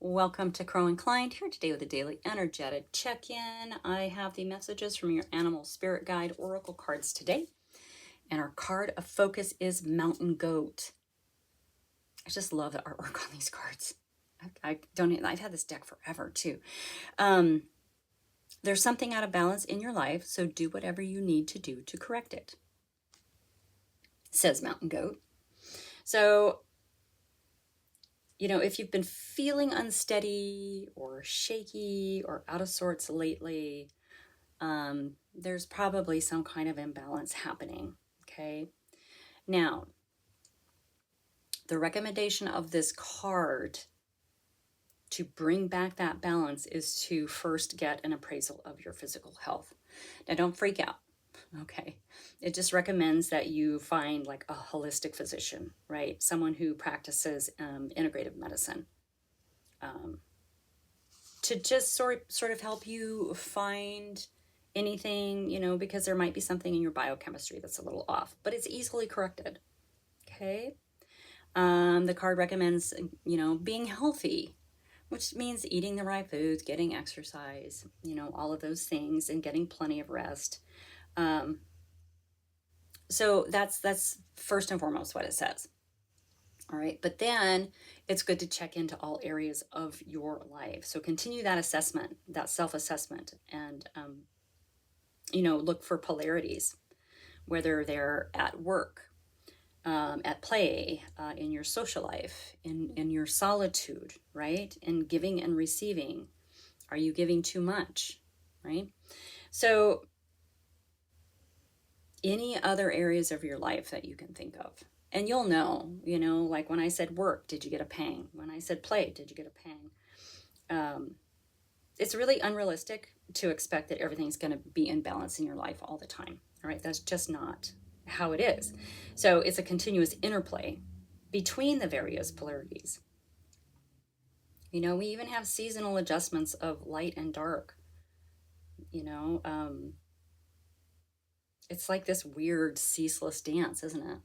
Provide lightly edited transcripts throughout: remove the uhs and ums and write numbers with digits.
Welcome to Crow and Client, here today with a daily energetic check-in. I have the messages from your animal spirit guide oracle cards today. And our card of focus is Mountain Goat. I just love the artwork on these cards. I've had this deck forever too. There's something out of balance in your life, so do whatever you need to do to correct it, says Mountain Goat. So if you've been feeling unsteady or shaky or out of sorts lately, there's probably some kind of imbalance happening, okay? Now, the recommendation of this card to bring back that balance is to first get an appraisal of your physical health. Now, don't freak out, okay? It just recommends that you find like a holistic physician, right? Someone who practices integrative medicine to just sort of help you find anything, because there might be something in your biochemistry that's a little off, but it's easily corrected, okay? The card recommends, being healthy, which means eating the right foods, getting exercise, all of those things, and getting plenty of rest. So that's first and foremost what it says. All right, but then it's good to check into all areas of your life. So continue that assessment, that self-assessment, and look for polarities, whether they're at work, at play, in your social life, in your solitude, right? In giving and receiving. Are you giving too much, right? So any other areas of your life that you can think of. And you'll know, like when I said work, did you get a pang? When I said play, did you get a pang? It's really unrealistic to expect that everything's going to be in balance in your life all the time. All right, that's just not how it is. So it's a continuous interplay between the various polarities. We even have seasonal adjustments of light and dark. It's like this weird ceaseless dance, isn't it?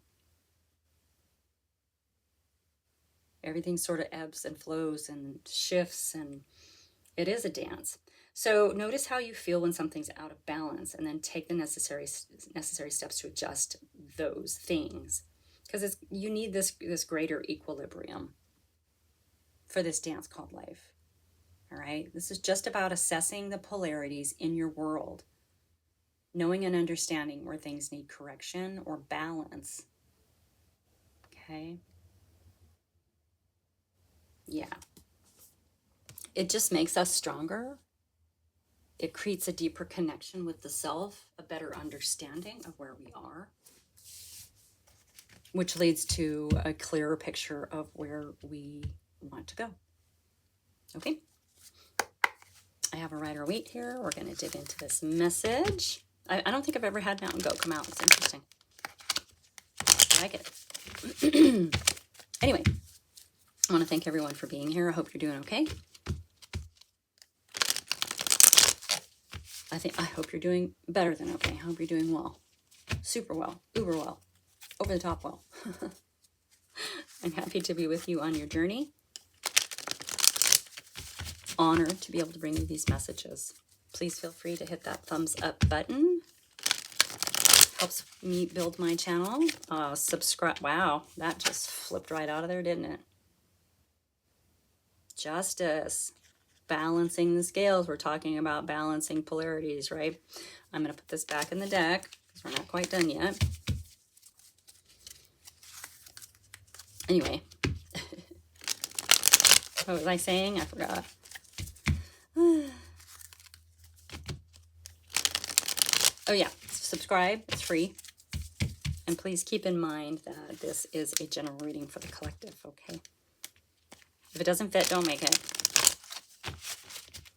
Everything sort of ebbs and flows and shifts, and it is a dance. So notice how you feel when something's out of balance, and then take the necessary steps to adjust those things, because you need this greater equilibrium for this dance called life. All right, this is just about assessing the polarities in your world, knowing and understanding where things need correction or balance. Okay. Yeah. It just makes us stronger. It creates a deeper connection with the self, a better understanding of where we are, which leads to a clearer picture of where we want to go. Okay. I have a rider weight here. We're going to dig into this message. I don't think I've ever had Mountain Goat come out. It's interesting. I like it. Anyway, I want to thank everyone for being here. I hope you're doing okay. I hope you're doing better than okay. I hope you're doing well. Super well. Uber well. Over the top well. I'm happy to be with you on your journey. Honored to be able to bring you these messages. Please feel free to hit that thumbs up button. Helps me build my channel. Subscribe. Wow, that just flipped right out of there, didn't it? Justice. Balancing the scales. We're talking about balancing polarities, right? I'm going to put this back in the deck because we're not quite done yet. Anyway. What was I saying? I forgot. Oh yeah, subscribe, it's free. And please keep in mind that this is a general reading for the collective, okay? If it doesn't fit, don't make it.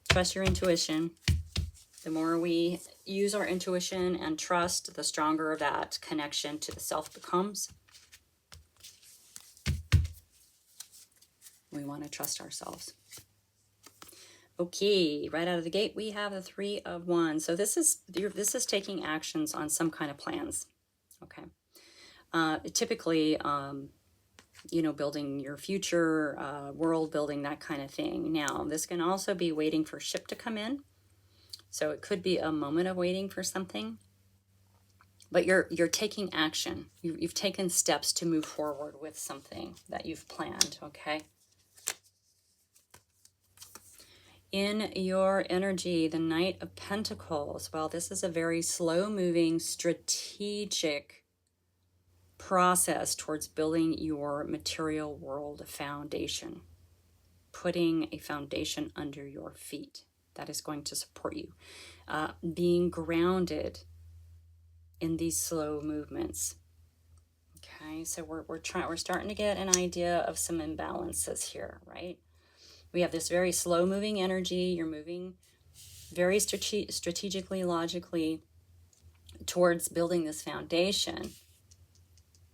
Trust your intuition. The more we use our intuition and trust, the stronger that connection to the self becomes. We want to trust ourselves. Okay, right out of the gate, we have the 3 of Wands. So this is taking actions on some kind of plans. Okay. Typically, building your future, world building, that kind of thing. Now, this can also be waiting for ship to come in. So it could be a moment of waiting for something, but you're taking action. You've taken steps to move forward with something that you've planned, okay? In your energy, the Knight of Pentacles, well, this is a very slow-moving, strategic process towards building your material world foundation, putting a foundation under your feet that is going to support you, being grounded in these slow movements. Okay, so we're starting to get an idea of some imbalances here, right? We have this very slow moving energy. You're moving very strategically, logically towards building this foundation.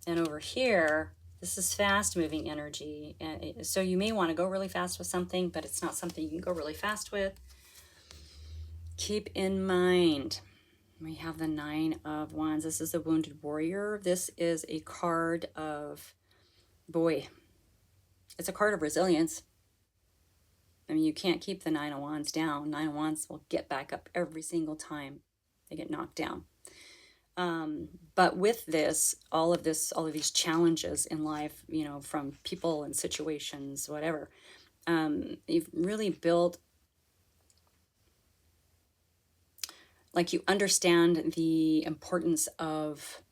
And over here, this is fast moving energy. And so you may want to go really fast with something, but it's not something you can go really fast with. Keep in mind, we have the Nine of Wands. This is the Wounded Warrior. This is a card of, boy, it's a card of resilience. I mean, you can't keep the Nine of Wands down. Nine of Wands will get back up every single time they get knocked down. But with this, all of these challenges in life, from people and situations, whatever, you've really built, like, you understand the importance of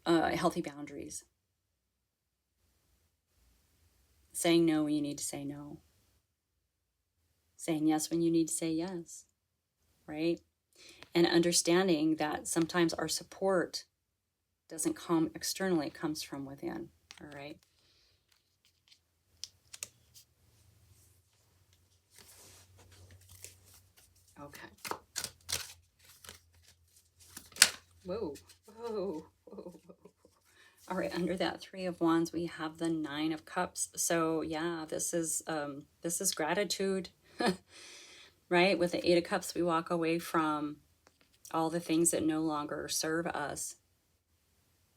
healthy boundaries. Saying no when you need to say no. Saying yes when you need to say yes, right? And understanding that sometimes our support doesn't come externally, it comes from within, all right? Okay. Whoa. All right, under that Three of Wands, we have the Nine of Cups. So yeah, this is gratitude, right? With the Eight of Cups, we walk away from all the things that no longer serve us,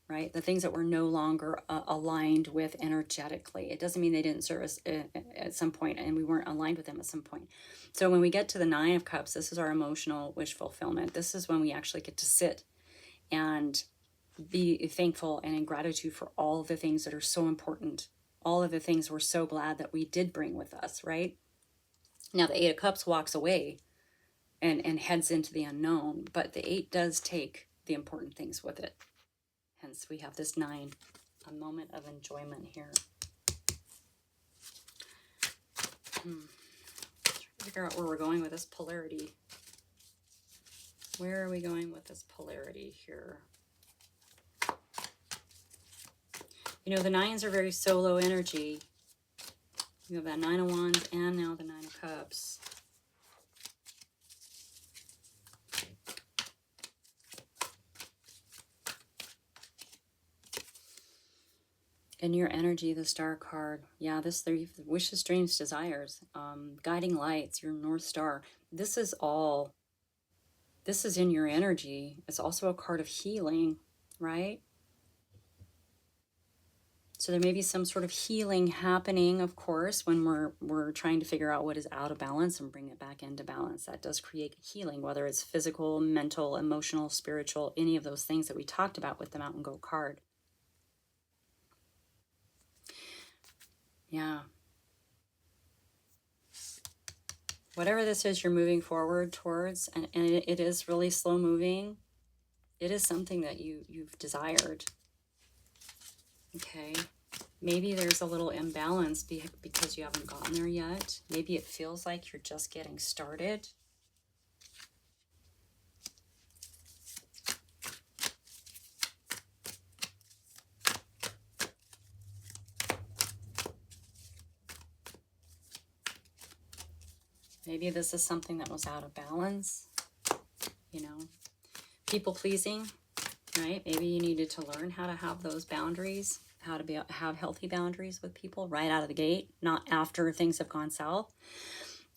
right? The things that we're no longer aligned with energetically. It doesn't mean they didn't serve us at some point and we weren't aligned with them at some point. So when we get to the Nine of Cups, this is our emotional wish fulfillment. This is when we actually get to sit and be thankful and in gratitude for all of the things that are so important, all of the things we're so glad that we did bring with us, right? Now the Eight of Cups walks away and heads into the unknown, but the Eight does take the important things with it. Hence we have this Nine, a moment of enjoyment here. Trying to figure out where we're going with this polarity. Where are we going with this polarity here? The nines are very solo energy. You have that Nine of Wands and now the Nine of Cups. In your energy, the Star card. Yeah, this the wishes, dreams, desires, guiding lights, your North Star. This is in your energy. It's also a card of healing, right? So there may be some sort of healing happening, of course, when we're trying to figure out what is out of balance and bring it back into balance. That does create healing, whether it's physical, mental, emotional, spiritual, any of those things that we talked about with the Mountain Goat card. Yeah. Whatever this is you're moving forward towards, and it is really slow moving, it is something that you've desired. Okay. Maybe there's a little imbalance because you haven't gotten there yet. Maybe it feels like you're just getting started. Maybe this is something that was out of balance, people pleasing, right? Maybe you needed to learn how to have those boundaries, how to have healthy boundaries with people right out of the gate, not after things have gone south.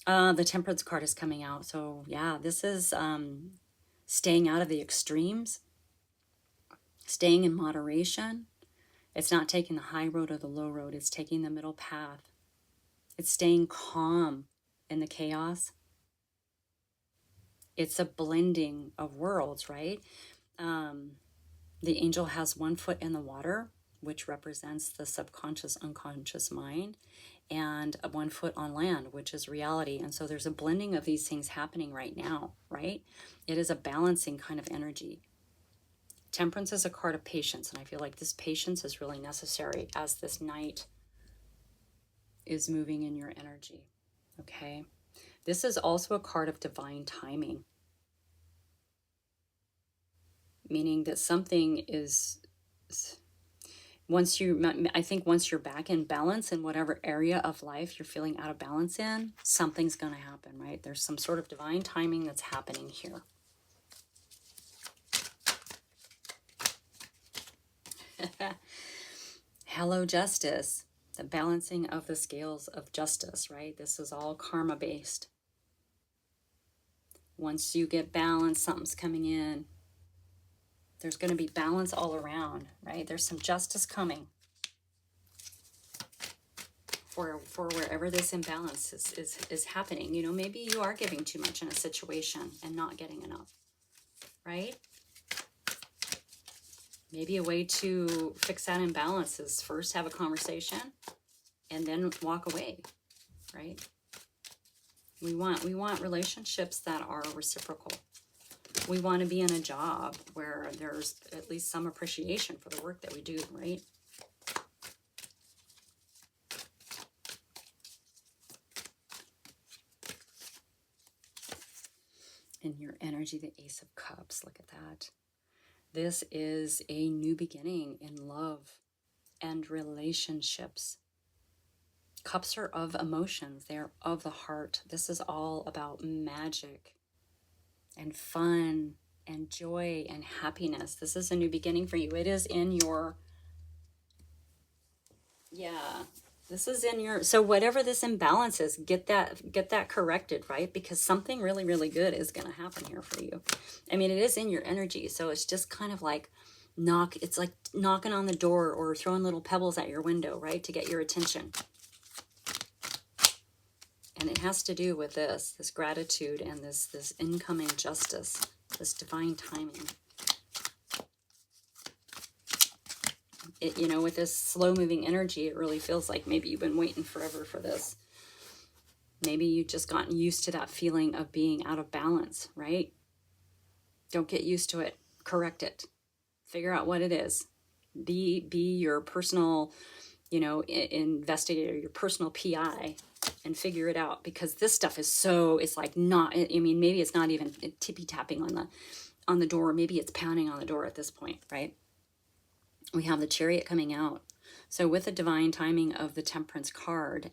The Temperance card is coming out. So yeah, this is staying out of the extremes, staying in moderation, It's not taking the high road or the low road. It's taking the middle path. It's staying calm in the chaos. It's a blending of worlds, right? The angel has one foot in the water, which represents the subconscious, unconscious mind, and one foot on land, which is reality. And so there's a blending of these things happening right now, right? It is a balancing kind of energy. Temperance is a card of patience, and I feel like this patience is really necessary as this night is moving in your energy, okay? This is also a card of divine timing, meaning that something is, I think once you're back in balance in whatever area of life you're feeling out of balance in, something's going to happen, right? There's some sort of divine timing that's happening here. Hello, justice. The balancing of the scales of justice, right? This is all karma based. Once you get balance, something's coming in. There's going to be balance all around, right? There's some justice coming for wherever this imbalance is happening. You know, maybe you are giving too much in a situation and not getting enough, right? Maybe a way to fix that imbalance is first have a conversation and then walk away, right? We want relationships that are reciprocal. We want to be in a job where there's at least some appreciation for the work that we do, right? In your energy, the Ace of Cups, look at that. This is a new beginning in love and relationships. Cups are of emotions. They're of the heart. This is all about magic and fun and joy and happiness. This is a new beginning for you. It is in your, this is in your, so whatever this imbalance is, get that corrected, right? Because something really, really good is going to happen here for you. I mean, it is in your energy. So it's just kind of like it's like knocking on the door or throwing little pebbles at your window, right? To get your attention. And it has to do with this gratitude and this incoming justice, this divine timing. It, you know, with this slow-moving energy, it really feels like maybe you've been waiting forever for this. Maybe you've just gotten used to that feeling of being out of balance, right? Don't get used to it. Correct it. Figure out what it is. Be your personal, you know, investigator, your personal PI, and figure it out, because this stuff is so, it's like not, I mean, maybe it's not even tippy tapping on the door. Maybe it's pounding on the door at this point, right? We have the Chariot coming out. So with the divine timing of the Temperance card,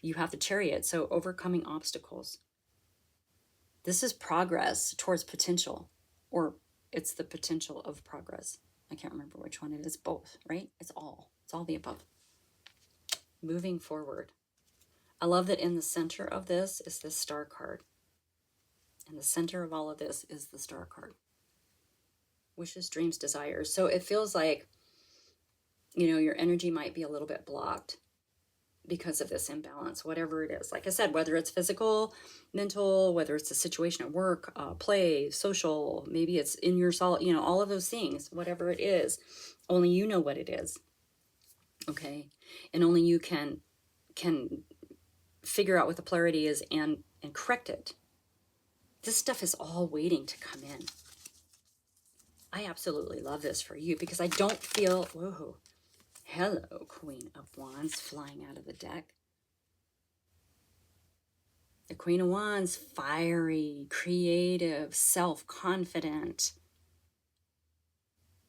you have the Chariot. So overcoming obstacles. This is progress towards potential, or it's the potential of progress. I can't remember which one it is. Both, right? It's all the above. Moving forward. I love that in the center of this is the Star card. In the center of all of this is the Star card. Wishes, dreams, desires. So it feels like, you know, your energy might be a little bit blocked because of this imbalance, whatever it is. Like I said, whether it's physical, mental, whether it's a situation at work, play, social, maybe it's in your soul, you know, all of those things, whatever it is, only you know what it is. Okay. And only you can figure out what the polarity is and correct it. This stuff is all waiting to come in. I absolutely love this for you because I don't feel, whoa, hello, Queen of Wands flying out of the deck. The Queen of Wands, fiery, creative, self-confident,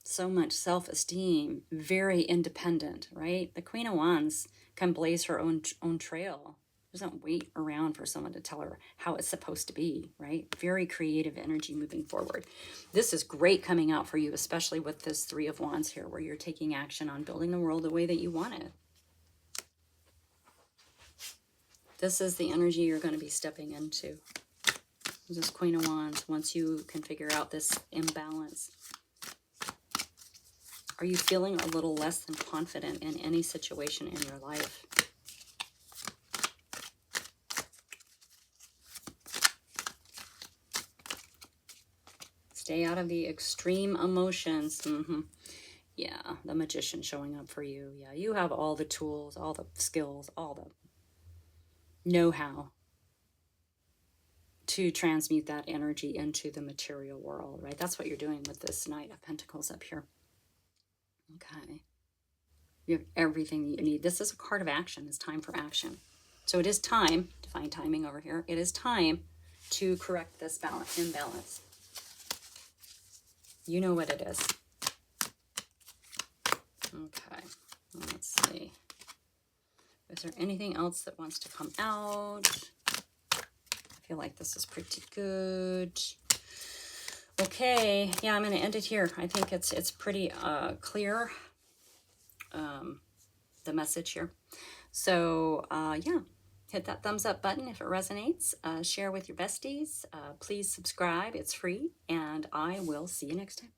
so much self-esteem, very independent, right? The Queen of Wands can blaze her own trail. Doesn't wait around for someone to tell her how it's supposed to be, right? Very creative energy moving forward. This is great coming out for you, especially with this Three of Wands here, where you're taking action on building the world the way that you want it. This is the energy you're going to be stepping into. This Queen of Wands, once you can figure out this imbalance. Are you feeling a little less than confident in any situation in your life? Stay out of the extreme emotions. Yeah, the Magician showing up for you. Yeah, you have all the tools, all the skills, all the know-how to transmute that energy into the material world, right? That's what you're doing with this Knight of Pentacles up here. Okay. You have everything you need. This is a card of action. It's time for action. So it is time, define timing over here. It is time to correct this imbalance. You know what it is. Okay, let's see. Is there anything else that wants to come out? I feel like this is pretty good. Okay, yeah, I'm going to end it here. I think it's pretty clear, the message here. So, yeah, hit that thumbs up button if it resonates. Share with your besties. Please subscribe. It's free, and I will see you next time.